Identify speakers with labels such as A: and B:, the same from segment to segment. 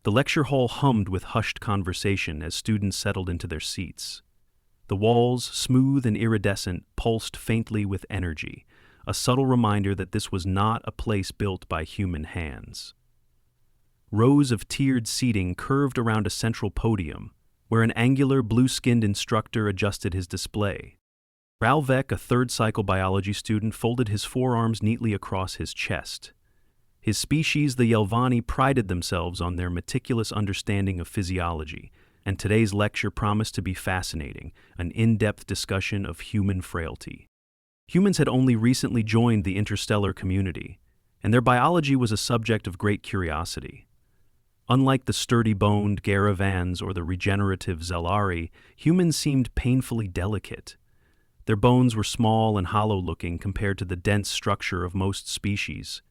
A: The lecture hall hummed with hushed conversation as students settled into their seats. The walls, smooth and iridescent, pulsed faintly with energy, a subtle reminder that this was not a place built by human hands. Rows of tiered seating curved around a central podium, where an angular, blue-skinned instructor adjusted his display. Ralvek, a third-cycle biology student, folded his forearms neatly across his chest. His species, the Yelvani, prided themselves on their meticulous understanding of physiology, and today's lecture promised to be fascinating, an in-depth discussion of human frailty. Humans had only recently joined the interstellar community, and their biology was a subject of great curiosity. Unlike the sturdy-boned Garavans or the regenerative Zelari, humans seemed painfully delicate. Their bones were small and hollow-looking compared to the dense structure of most species.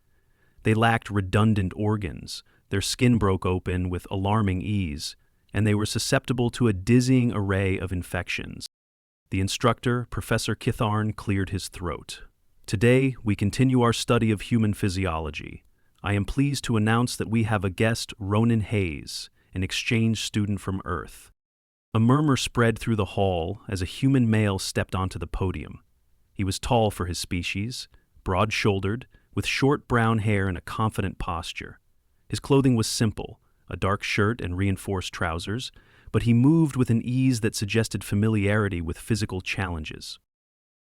A: They lacked redundant organs, their skin broke open with alarming ease, and they were susceptible to a dizzying array of infections. The instructor, Professor Kitharn, cleared his throat. Today, we continue our study of human physiology. I am pleased to announce that we have a guest, Ronan Hayes, an exchange student from Earth. A murmur spread through the hall as a human male stepped onto the podium. He was tall for his species, broad-shouldered, with short brown hair and a confident posture. His clothing was simple, a dark shirt and reinforced trousers, but he moved with an ease that suggested familiarity with physical challenges.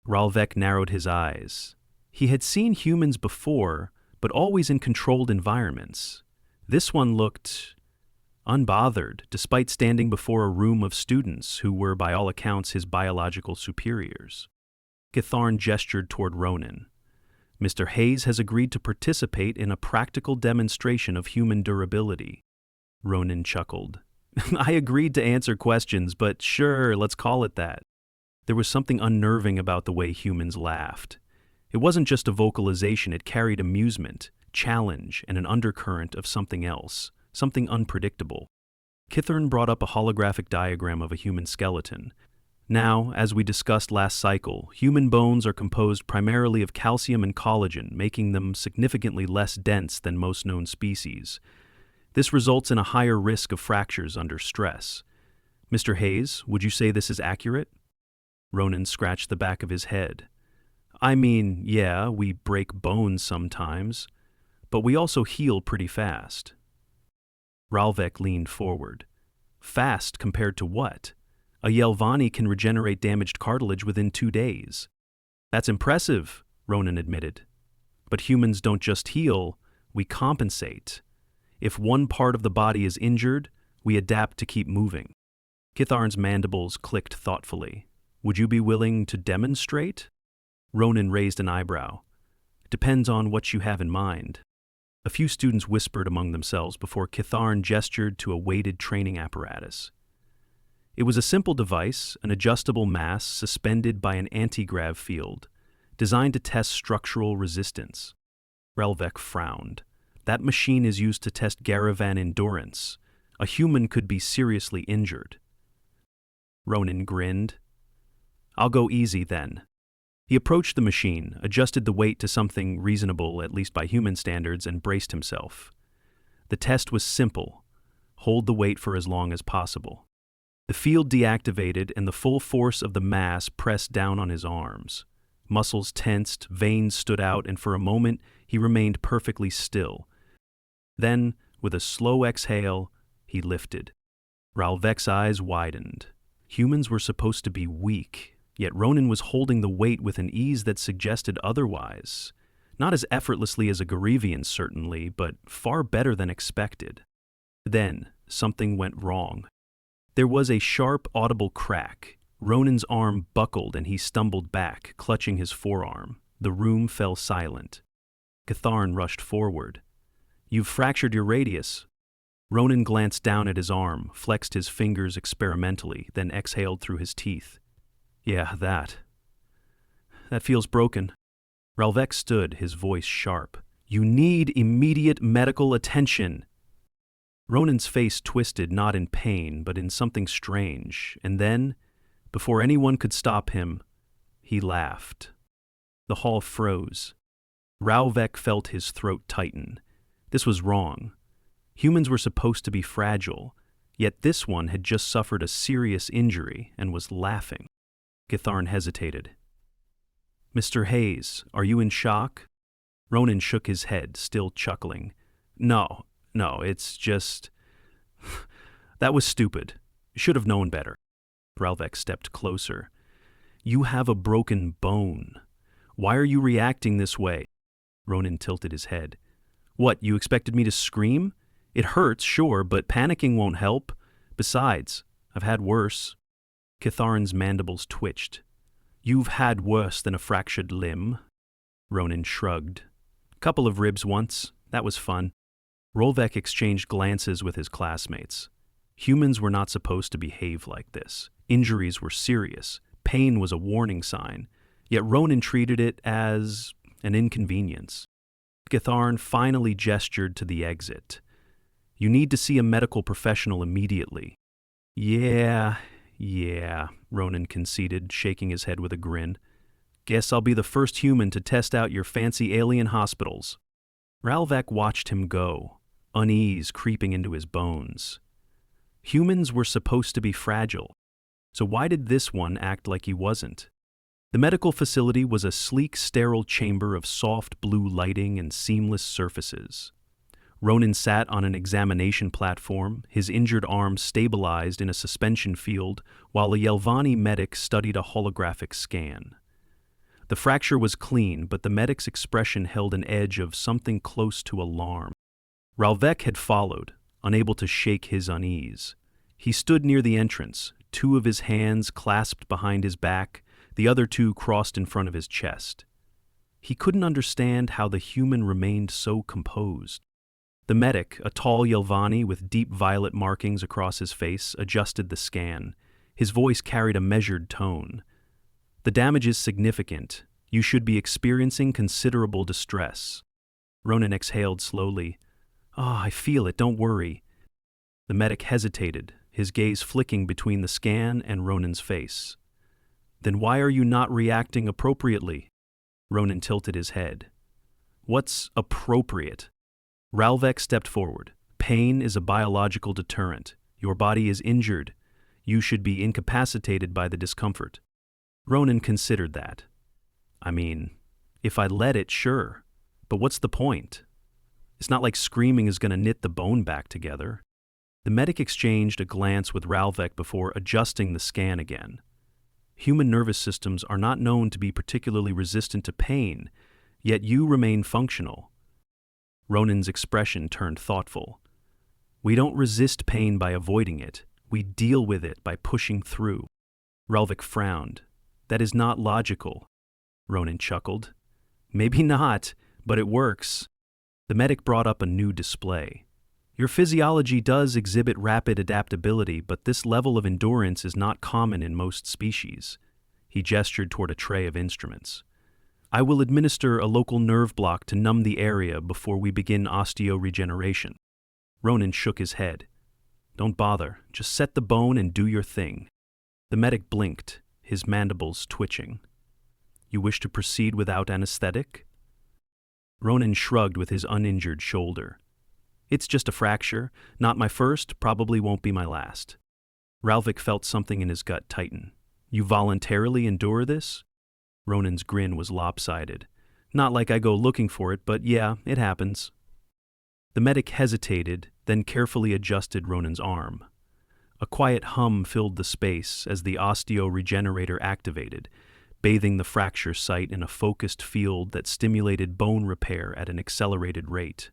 A: Ralvek narrowed his eyes. He had seen humans before, but always in controlled environments. This one looked unbothered, despite standing before a room of students who were, by all accounts, his biological superiors. Kitharn gestured toward Ronan. Mr. Hayes has agreed to participate in a practical demonstration of human durability. Ronan chuckled. I agreed to answer questions, but sure, let's call it that. There was something unnerving about the way humans laughed. It wasn't just a vocalization, it carried amusement, challenge, and an undercurrent of something else, something unpredictable. Kitharn brought up a holographic diagram of a human skeleton. Now, as we discussed last cycle, human bones are composed primarily of calcium and collagen, making them significantly less dense than most known species. This results in a higher risk of fractures under stress. Mr. Hayes, would you say this is accurate? Ronan scratched the back of his head. I mean, yeah, we break bones sometimes, but we also heal pretty fast. Ralvek leaned forward. Fast compared to what? A Yelvani can regenerate damaged cartilage within 2 days. That's impressive, Ronan admitted. But humans don't just heal, we compensate. If one part of the body is injured, we adapt to keep moving. Kitharn's mandibles clicked thoughtfully. Would you be willing to demonstrate? Ronan raised an eyebrow. Depends on what you have in mind. A few students whispered among themselves before Kitharn gestured to a weighted training apparatus. It was a simple device, an adjustable mass suspended by an anti-grav field, designed to test structural resistance. Ralvek frowned. That machine is used to test Garavan endurance. A human could be seriously injured. Ronan grinned. I'll go easy then. He approached the machine, adjusted the weight to something reasonable, at least by human standards, and braced himself. The test was simple. Hold the weight for as long as possible. The field deactivated and the full force of the mass pressed down on his arms. Muscles tensed, veins stood out, and for a moment he remained perfectly still. Then, with a slow exhale, he lifted. Ralvek's eyes widened. Humans were supposed to be weak, yet Ronan was holding the weight with an ease that suggested otherwise. Not as effortlessly as a Garivian, certainly, but far better than expected. Then, something went wrong. There was a sharp, audible crack. Ronan's arm buckled and he stumbled back, clutching his forearm. The room fell silent. Kitharn rushed forward. You've fractured your radius. Ronan glanced down at his arm, flexed his fingers experimentally, then exhaled through his teeth. Yeah, that feels broken. Ralvek stood, his voice sharp. You need immediate medical attention. Ronan's face twisted, not in pain, but in something strange, and then, before anyone could stop him, he laughed. The hall froze. Ralvek felt his throat tighten. This was wrong. Humans were supposed to be fragile, yet this one had just suffered a serious injury and was laughing. Githarn hesitated. "Mr. Hayes, are you in shock?" Ronan shook his head, still chuckling. No, it's just... That was stupid. Should have known better." Ralvek stepped closer. "You have a broken bone. Why are you reacting this way?" Ronan tilted his head. "What, you expected me to scream? It hurts, sure, but panicking won't help. Besides, I've had worse." Githarn's mandibles twitched. "You've had worse than a fractured limb." Ronan shrugged. "Couple of ribs once. That was fun." Ralvek exchanged glances with his classmates. Humans were not supposed to behave like this. Injuries were serious. Pain was a warning sign. Yet Ronan treated it as an inconvenience. Githarn finally gestured to the exit. "You need to see a medical professional immediately." Yeah, Ronan conceded, shaking his head with a grin. "Guess I'll be the first human to test out your fancy alien hospitals." Ralvek watched him go, unease creeping into his bones. Humans were supposed to be fragile, so why did this one act like he wasn't? The medical facility was a sleek, sterile chamber of soft blue lighting and seamless surfaces. Ronan sat on an examination platform, his injured arm stabilized in a suspension field, while a Yelvani medic studied a holographic scan. The fracture was clean, but the medic's expression held an edge of something close to alarm. Ralvek had followed, unable to shake his unease. He stood near the entrance, two of his hands clasped behind his back, the other two crossed in front of his chest. He couldn't understand how the human remained so composed. The medic, a tall Yelvani with deep violet markings across his face, adjusted the scan. His voice carried a measured tone. "The damage is significant. You should be experiencing considerable distress." Ronan exhaled slowly. I feel it, don't worry." The medic hesitated, his gaze flicking between the scan and Ronan's face. "Then why are you not reacting appropriately?" Ronan tilted his head. "What's appropriate?" Ralvek stepped forward. "Pain is a biological deterrent. Your body is injured. You should be incapacitated by the discomfort." Ronan considered that. "I mean, if I let it, sure. But what's the point? It's not like screaming is going to knit the bone back together." The medic exchanged a glance with Ralvek before adjusting the scan again. Human nervous systems are not known to be particularly resistant to pain, yet you remain functional. Ronan's expression turned thoughtful. "We don't resist pain by avoiding it. We deal with it by pushing through." Ralvek frowned. "That is not logical." Ronan chuckled. "Maybe not, but it works." The medic brought up a new display. "Your physiology does exhibit rapid adaptability, but this level of endurance is not common in most species." He gestured toward a tray of instruments. "I will administer a local nerve block to numb the area before we begin osteoregeneration." Ronan shook his head. "Don't bother. Just set the bone and do your thing." The medic blinked, his mandibles twitching. "You wish to proceed without anesthetic?" Ronan shrugged with his uninjured shoulder. "It's just a fracture. Not my first, probably won't be my last." Ralvek felt something in his gut tighten. "You voluntarily endure this?" Ronan's grin was lopsided. "Not like I go looking for it, but yeah, it happens." The medic hesitated, then carefully adjusted Ronan's arm. A quiet hum filled the space as the osteoregenerator activated, bathing the fracture site in a focused field that stimulated bone repair at an accelerated rate.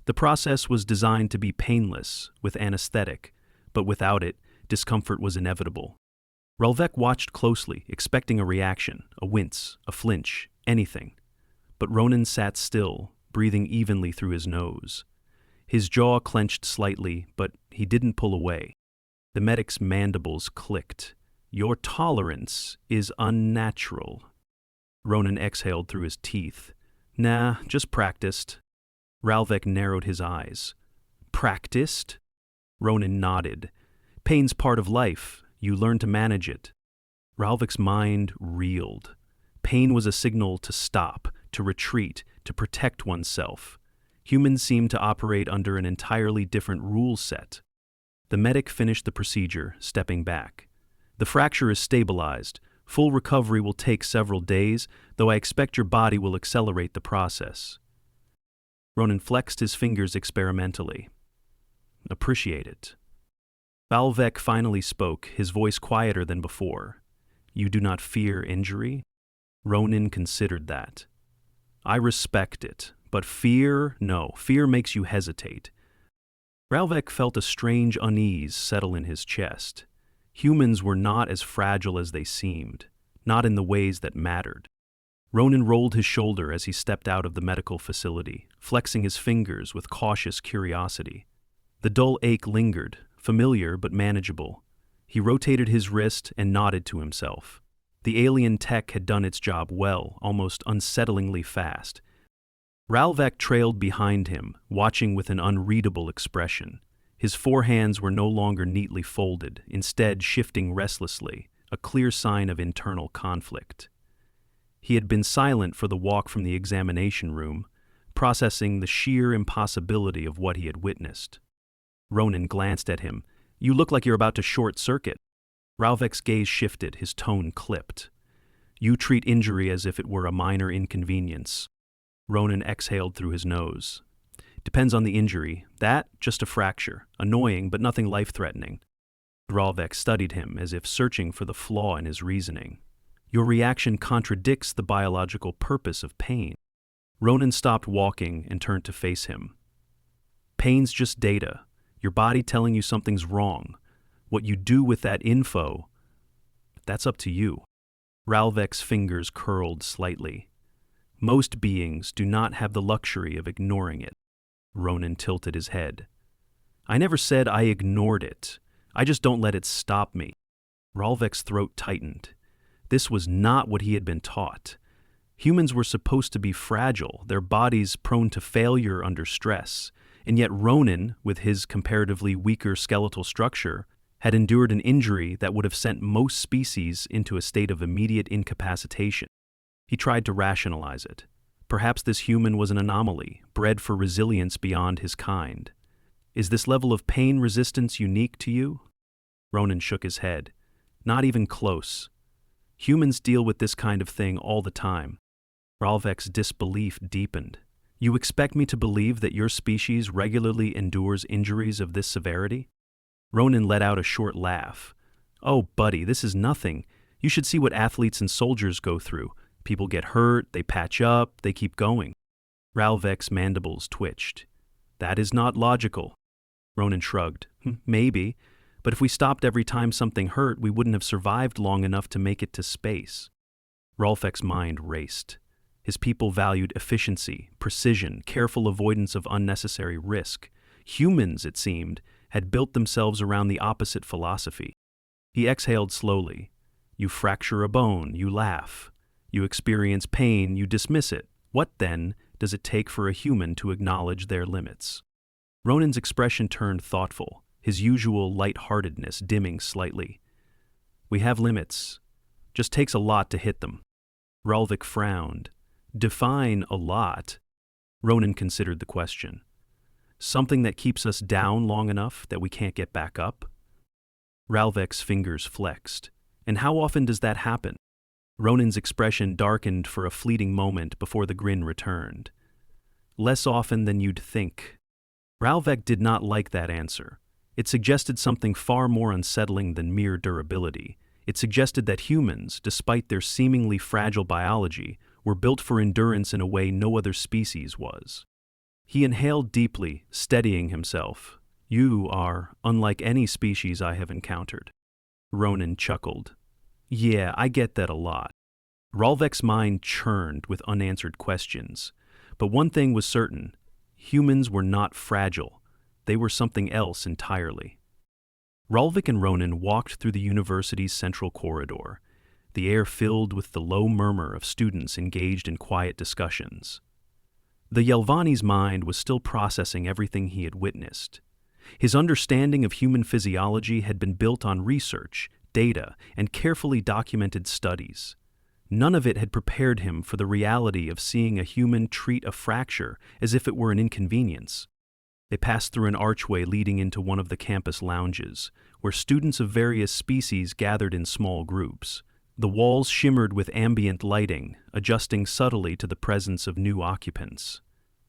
A: The process was designed to be painless, with anesthetic, but without it, discomfort was inevitable. Ralvek watched closely, expecting a reaction, a wince, a flinch, anything. But Ronan sat still, breathing evenly through his nose. His jaw clenched slightly, but he didn't pull away. The medic's mandibles clicked. "Your tolerance is unnatural." Ronan exhaled through his teeth. "Nah, just practiced." Ralvek narrowed his eyes. "Practiced?" Ronan nodded. "Pain's part of life. You learn to manage it." Ralvek's mind reeled. Pain was a signal to stop, to retreat, to protect oneself. Humans seemed to operate under an entirely different rule set. The medic finished the procedure, stepping back. The fracture is stabilized. Full recovery will take several days, though I expect your body will accelerate the process. Ronan flexed his fingers experimentally. Appreciate it. Ralvek finally spoke, his voice quieter than before. You do not fear injury? Ronan considered that. I respect it, but fear, no, fear makes you hesitate. Ralvek felt a strange unease settle in his chest. Humans were not as fragile as they seemed, not in the ways that mattered. Ronan rolled his shoulder as he stepped out of the medical facility, flexing his fingers with cautious curiosity. The dull ache lingered, familiar but manageable. He rotated his wrist and nodded to himself. The alien tech had done its job well, almost unsettlingly fast. Ralvek trailed behind him, watching with an unreadable expression. His forehands were no longer neatly folded, instead shifting restlessly, a clear sign of internal conflict. He had been silent for the walk from the examination room, processing the sheer impossibility of what he had witnessed. Ronan glanced at him. You look like you're about to short-circuit. Ralvek's gaze shifted, his tone clipped. You treat injury as if it were a minor inconvenience. Ronan exhaled through his nose. Depends on the injury. That, just a fracture. Annoying, but nothing life-threatening. Ralvek studied him as if searching for the flaw in his reasoning. Your reaction contradicts the biological purpose of pain. Ronan stopped walking and turned to face him. Pain's just data. Your body telling you something's wrong. What you do with that info, that's up to you. Ralvek's fingers curled slightly. Most beings do not have the luxury of ignoring it. Ronan tilted his head. I never said I ignored it. I just don't let it stop me. Ralvek's throat tightened. This was not what he had been taught. Humans were supposed to be fragile, their bodies prone to failure under stress, and yet Ronan, with his comparatively weaker skeletal structure, had endured an injury that would have sent most species into a state of immediate incapacitation. He tried to rationalize it. Perhaps this human was an anomaly, bred for resilience beyond his kind. Is this level of pain resistance unique to you? Ronan shook his head. Not even close. Humans deal with this kind of thing all the time. Ralvek's disbelief deepened. You expect me to believe that your species regularly endures injuries of this severity? Ronan let out a short laugh. Oh, buddy, this is nothing. You should see what athletes and soldiers go through. People get hurt, they patch up, they keep going. Ralvek's mandibles twitched. That is not logical. Ronan shrugged. Maybe, but if we stopped every time something hurt, we wouldn't have survived long enough to make it to space. Ralvek's mind raced. His people valued efficiency, precision, careful avoidance of unnecessary risk. Humans, it seemed, had built themselves around the opposite philosophy. He exhaled slowly. You fracture a bone, you laugh. You experience pain, you dismiss it. What, then, does it take for a human to acknowledge their limits? Ronan's expression turned thoughtful, his usual light-heartedness dimming slightly. We have limits. Just takes a lot to hit them. Ralvek frowned. Define a lot. Ronan considered the question. Something that keeps us down long enough that we can't get back up? Ralvek's fingers flexed. And how often does that happen? Ronan's expression darkened for a fleeting moment before the grin returned. Less often than you'd think. Ralvek did not like that answer. It suggested something far more unsettling than mere durability. It suggested that humans, despite their seemingly fragile biology, were built for endurance in a way no other species was. He inhaled deeply, steadying himself. You are unlike any species I have encountered. Ronan chuckled. Yeah, I get that a lot. Ralvek's mind churned with unanswered questions. But one thing was certain. Humans were not fragile. They were something else entirely. Ralvek and Ronan walked through the university's central corridor, the air filled with the low murmur of students engaged in quiet discussions. The Yelvani's mind was still processing everything he had witnessed. His understanding of human physiology had been built on research, data, and carefully documented studies. None of it had prepared him for the reality of seeing a human treat a fracture as if it were an inconvenience. They passed through an archway leading into one of the campus lounges, where students of various species gathered in small groups. The walls shimmered with ambient lighting, adjusting subtly to the presence of new occupants.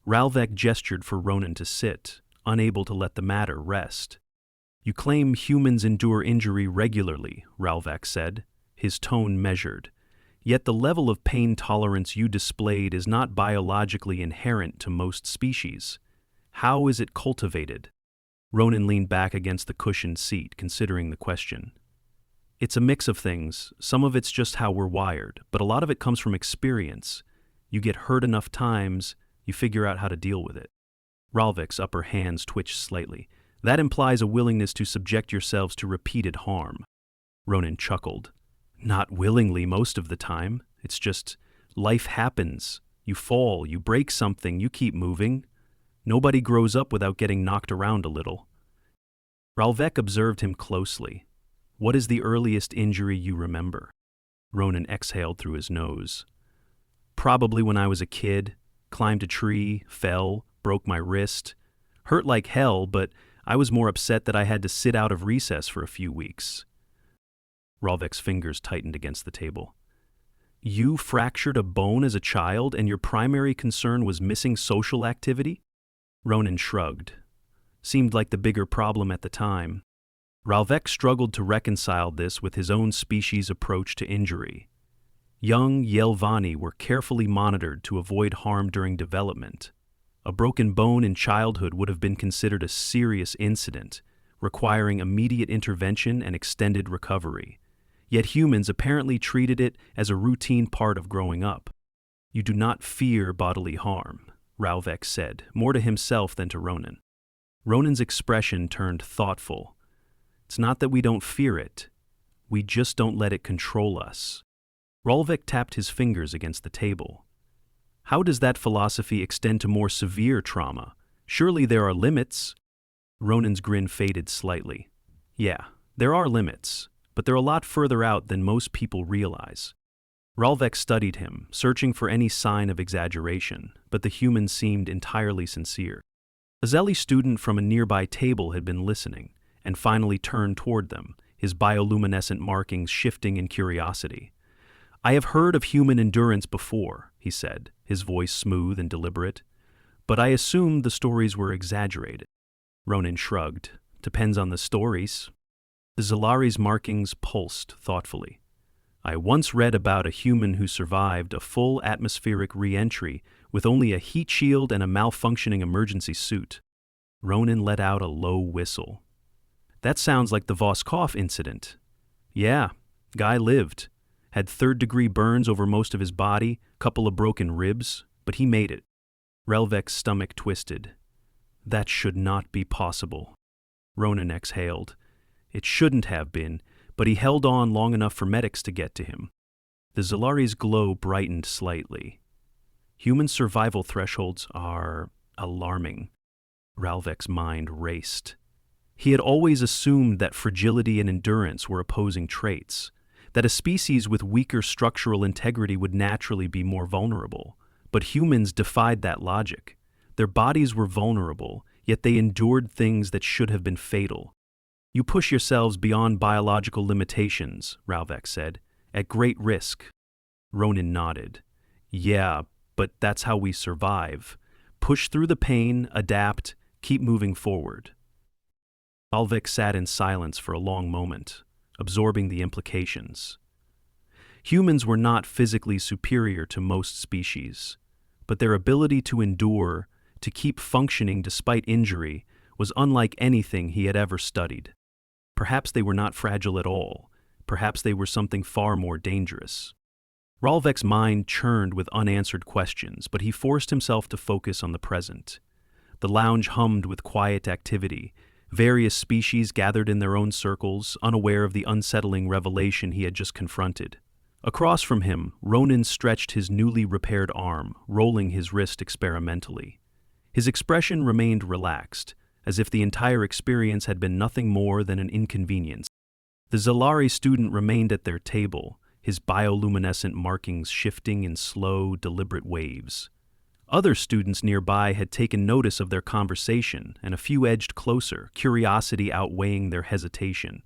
A: Ralvek gestured for Ronan to sit, unable to let the matter rest. "You claim humans endure injury regularly," Ralvek said, his tone measured. "Yet the level of pain tolerance you displayed is not biologically inherent to most species. How is it cultivated?" Ronan leaned back against the cushioned seat, considering the question. "It's a mix of things. Some of it's just how we're wired, but a lot of it comes from experience. You get hurt enough times, you figure out how to deal with it." Ralvek's upper hands twitched slightly. "That implies a willingness to subject yourselves to repeated harm." Ronan chuckled. "Not willingly most of the time. It's just, life happens. You fall, you break something, you keep moving. Nobody grows up without getting knocked around a little." Ralvek observed him closely. "What is the earliest injury you remember?" Ronan exhaled through his nose. "Probably when I was a kid. Climbed a tree, fell, broke my wrist. Hurt like hell, but I was more upset that I had to sit out of recess for a few weeks." Ralvek's fingers tightened against the table. "You fractured a bone as a child, and your primary concern was missing social activity?" Ronan shrugged. Seemed like the bigger problem at the time. Ralvek struggled to reconcile this with his own species' approach to injury. Young Yelvani were carefully monitored to avoid harm during development. A broken bone in childhood would have been considered a serious incident, requiring immediate intervention and extended recovery. Yet humans apparently treated it as a routine part of growing up. "You do not fear bodily harm," Ralvek said, more to himself than to Ronan. Ronan's expression turned thoughtful. "It's not that we don't fear it. We just don't let it control us." Ralvek tapped his fingers against the table. "How does that philosophy extend to more severe trauma? Surely there are limits." Ronan's grin faded slightly. "Yeah, there are limits, but they're a lot further out than most people realize." Ralvek studied him, searching for any sign of exaggeration, but the human seemed entirely sincere. A Zelly student from a nearby table had been listening, and finally turned toward them, his bioluminescent markings shifting in curiosity. "I have heard of human endurance before," he said, his voice smooth and deliberate, "but I assumed the stories were exaggerated." Ronan shrugged. "Depends on the stories." The Zalari's markings pulsed thoughtfully. "I once read about a human who survived a full atmospheric re-entry with only a heat shield and a malfunctioning emergency suit." Ronan let out a low whistle. "That sounds like the Voskov incident." "Yeah, guy lived. Had third-degree burns over most of his body, couple of broken ribs, but he made it." Ralvek's stomach twisted. "That should not be possible." Ronan exhaled. "It shouldn't have been, but he held on long enough for medics to get to him." The Zalari's glow brightened slightly. "Human survival thresholds are alarming." Ralvek's mind raced. He had always assumed that fragility and endurance were opposing traits, that a species with weaker structural integrity would naturally be more vulnerable. But humans defied that logic. Their bodies were vulnerable, yet they endured things that should have been fatal. "You push yourselves beyond biological limitations," Ralvek said, "at great risk." Ronan nodded. "Yeah, but that's how we survive. Push through the pain, adapt, keep moving forward." Ralvek sat in silence for a long moment, absorbing the implications. Humans were not physically superior to most species, but their ability to endure, to keep functioning despite injury, was unlike anything he had ever studied. Perhaps they were not fragile at all. Perhaps they were something far more dangerous. Ralvek's mind churned with unanswered questions, but he forced himself to focus on the present. The lounge hummed with quiet activity. Various species gathered in their own circles, unaware of the unsettling revelation he had just confronted. Across from him, Ronan stretched his newly repaired arm, rolling his wrist experimentally. His expression remained relaxed, as if the entire experience had been nothing more than an inconvenience. The Zalari student remained at their table, his bioluminescent markings shifting in slow, deliberate waves. Other students nearby had taken notice of their conversation, and a few edged closer, curiosity outweighing their hesitation.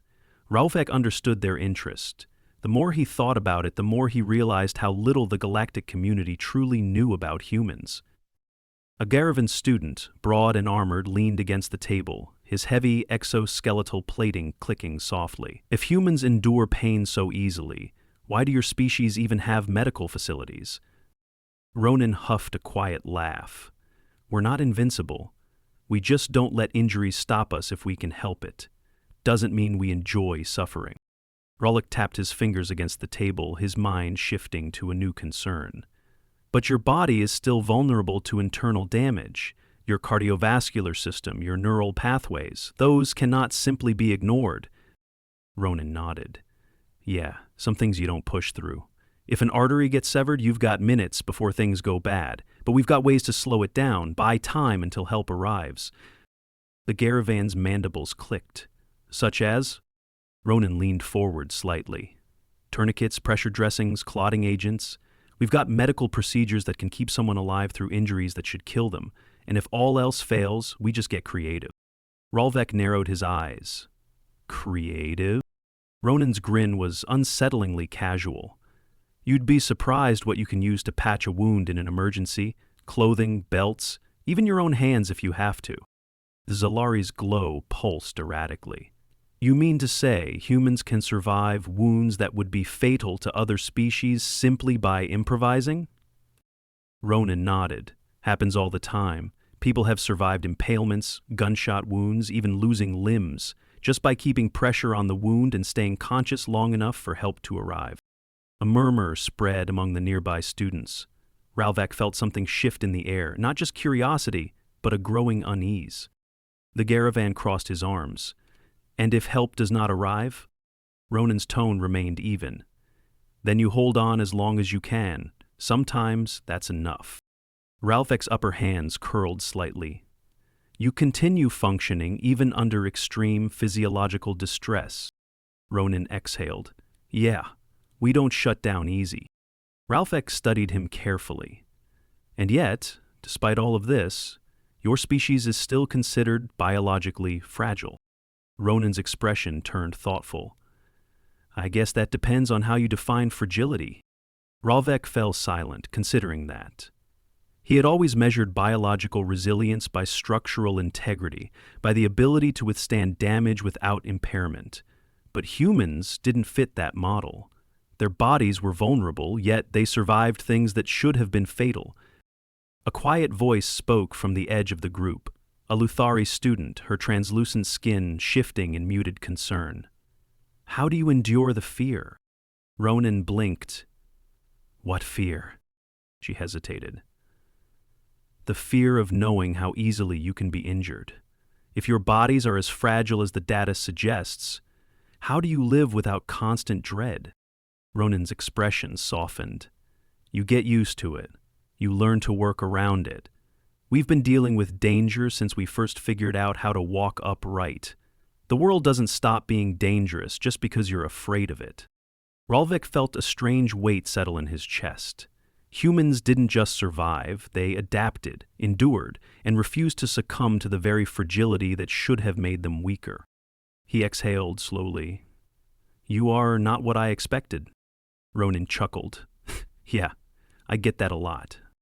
A: Ralvek understood their interest. The more he thought about it, the more he realized how little the galactic community truly knew about humans. A Garavan student, broad and armored, leaned against the table, his heavy exoskeletal plating clicking softly. If humans endure pain so easily, why do your species even have medical facilities? Ronan huffed a quiet laugh. We're not invincible. We just don't let injuries stop us if we can help it. Doesn't mean we enjoy suffering. Ralvek tapped his fingers against the table, his mind shifting to a new concern. But your body is still vulnerable to internal damage. Your cardiovascular system, your neural pathways, those cannot simply be ignored. Ronan nodded. Yeah, some things you don't push through. If an artery gets severed, you've got minutes before things go bad, but we've got ways to slow it down, buy time until help arrives. The Garavan's mandibles clicked. Such as? Ronan leaned forward slightly. Tourniquets, pressure dressings, clotting agents. We've got medical procedures that can keep someone alive through injuries that should kill them, and if all else fails, we just get creative. Ralvek narrowed his eyes. Creative? Ronan's grin was unsettlingly casual. You'd be surprised what you can use to patch a wound in an emergency. Clothing, belts, even your own hands if you have to. The Zalari's glow pulsed erratically. You mean to say humans can survive wounds that would be fatal to other species simply by improvising? Ronan nodded. Happens all the time. People have survived impalements, gunshot wounds, even losing limbs, just by keeping pressure on the wound and staying conscious long enough for help to arrive. A murmur spread among the nearby students. Ralvek felt something shift in the air, not just curiosity, but a growing unease. The Garavan crossed his arms. And if help does not arrive? Ronan's tone remained even. Then you hold on as long as you can. Sometimes that's enough. Ralvek's upper hands curled slightly. You continue functioning even under extreme physiological distress. Ronan exhaled. Yeah, we don't shut down easy. Ralvek studied him carefully. And yet, despite all of this, your species is still considered biologically fragile. Ronan's expression turned thoughtful. I guess that depends on how you define fragility. Ralvek fell silent, considering that. He had always measured biological resilience by structural integrity, by the ability to withstand damage without impairment. But humans didn't fit that model. Their bodies were vulnerable, yet they survived things that should have been fatal. A quiet voice spoke from the edge of the group. A Luthari student, her translucent skin shifting in muted concern. How do you endure the fear? Ronan blinked. What fear? She hesitated. The fear of knowing how easily you can be injured. If your bodies are as fragile as the data suggests, how do you live without constant dread? Ronan's expression softened. You get used to it. You learn to work around it. We've been dealing with danger since we first figured out how to walk upright. The world doesn't stop being dangerous just because you're afraid of it. Ralvek felt a strange weight settle in his chest. Humans didn't just survive, they adapted, endured, and refused to succumb to the very fragility that should have made them weaker. He exhaled slowly. You are not what I expected. Ronan chuckled. Yeah, I get that a lot.